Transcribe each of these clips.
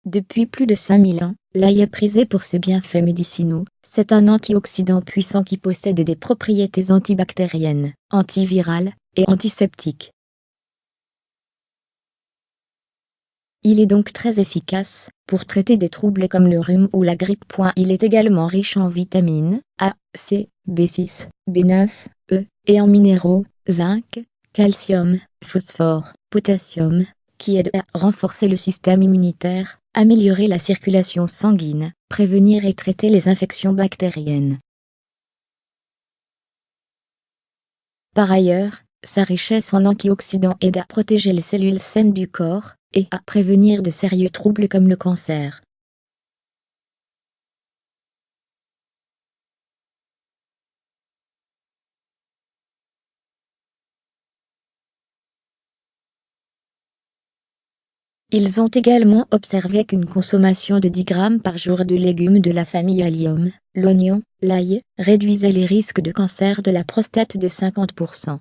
Depuis plus de 5000 ans, l'ail est prisé pour ses bienfaits médicinaux. C'est un antioxydant puissant qui possède des propriétés antibactériennes, antivirales et antiseptiques. Il est donc très efficace pour traiter des troubles comme le rhume ou la grippe. Il est également riche en vitamines A, C, B6, B9, E, et en minéraux, zinc, calcium, phosphore, potassium, qui aident à renforcer le système immunitaire, améliorer la circulation sanguine, prévenir et traiter les infections bactériennes. Par ailleurs, sa richesse en antioxydants aide à protéger les cellules saines du corps et à prévenir de sérieux troubles comme le cancer. Ils ont également observé qu'une consommation de 10 grammes par jour de légumes de la famille Allium, l'oignon, l'ail, réduisait les risques de cancer de la prostate de 50%.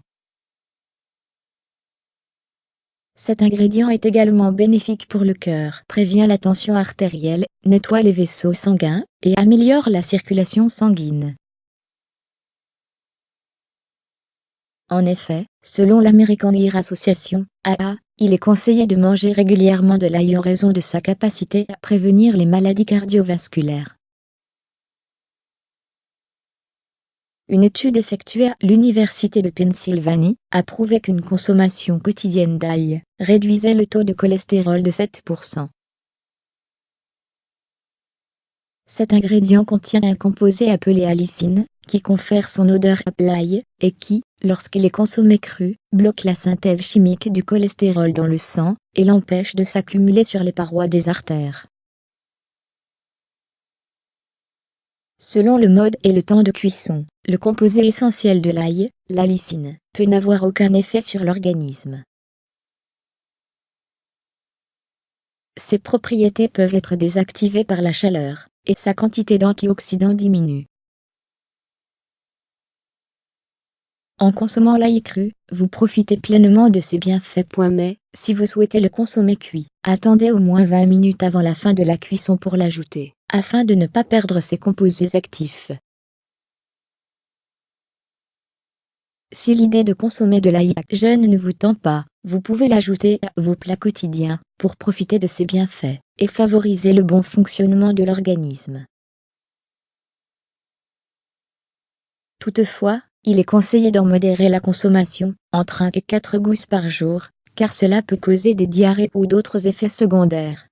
Cet ingrédient est également bénéfique pour le cœur, prévient la tension artérielle, nettoie les vaisseaux sanguins et améliore la circulation sanguine. En effet, selon l'American Ear Association, AA, il est conseillé de manger régulièrement de l'ail en raison de sa capacité à prévenir les maladies cardiovasculaires. Une étude effectuée à l'Université de Pennsylvanie a prouvé qu'une consommation quotidienne d'ail réduisait le taux de cholestérol de 7%. Cet ingrédient contient un composé appelé allicine, qui confère son odeur à l'ail, et qui, lorsqu'il est consommé cru, bloque la synthèse chimique du cholestérol dans le sang, et l'empêche de s'accumuler sur les parois des artères. Selon le mode et le temps de cuisson, le composé essentiel de l'ail, l'allicine, peut n'avoir aucun effet sur l'organisme. Ses propriétés peuvent être désactivées par la chaleur, et sa quantité d'antioxydants diminue. En consommant l'ail cru, vous profitez pleinement de ses bienfaits. Mais, si vous souhaitez le consommer cuit, attendez au moins 20 minutes avant la fin de la cuisson pour l'ajouter, afin de ne pas perdre ses composés actifs. Si l'idée de consommer de l'ail jeune ne vous tente pas, vous pouvez l'ajouter à vos plats quotidiens, pour profiter de ses bienfaits, et favoriser le bon fonctionnement de l'organisme. Toutefois, il est conseillé d'en modérer la consommation, entre 1 et 4 gousses par jour, car cela peut causer des diarrhées ou d'autres effets secondaires.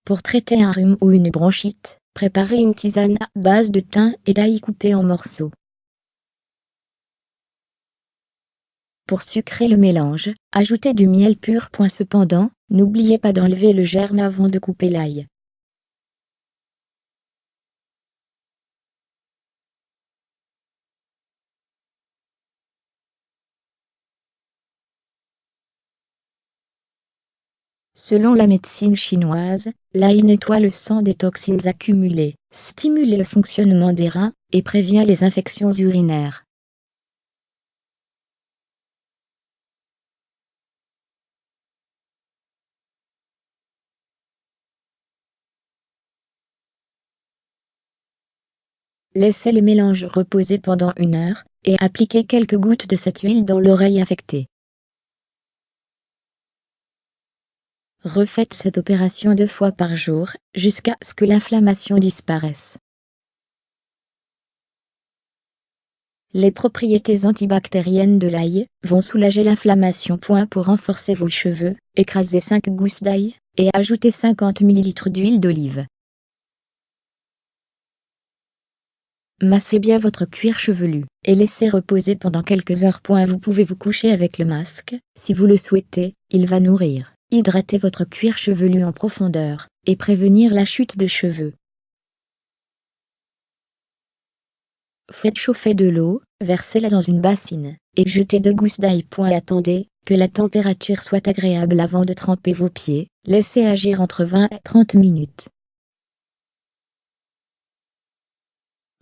Pour traiter un rhume ou une bronchite, préparez une tisane à base de thym et d'ail coupé en morceaux. Pour sucrer le mélange, ajoutez du miel pur. Cependant, n'oubliez pas d'enlever le germe avant de couper l'ail. Selon la médecine chinoise, l'ail nettoie le sang des toxines accumulées, stimule le fonctionnement des reins, et prévient les infections urinaires. Laissez le mélange reposer pendant 1 heure, et appliquez quelques gouttes de cette huile dans l'oreille affectée. Refaites cette opération 2 fois par jour, jusqu'à ce que l'inflammation disparaisse. Les propriétés antibactériennes de l'ail vont soulager l'inflammation. Pour renforcer vos cheveux, écrasez 5 gousses d'ail, et ajoutez 50 ml d'huile d'olive. Massez bien votre cuir chevelu, et laissez reposer pendant quelques heures. Vous pouvez vous coucher avec le masque, si vous le souhaitez, il va nourrir, hydrater votre cuir chevelu en profondeur, et prévenir la chute de cheveux. Faites chauffer de l'eau, versez-la dans une bassine, et jetez 2 gousses d'ail. Attendez que la température soit agréable avant de tremper vos pieds, laissez agir entre 20 à 30 minutes.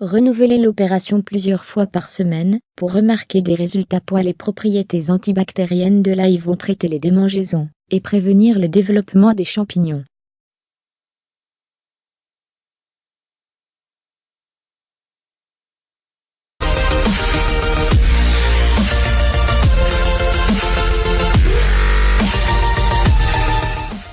Renouvelez l'opération plusieurs fois par semaine, pour remarquer des résultats. Les propriétés antibactériennes de l'ail vont traiter les démangeaisons, et prévenir le développement des champignons.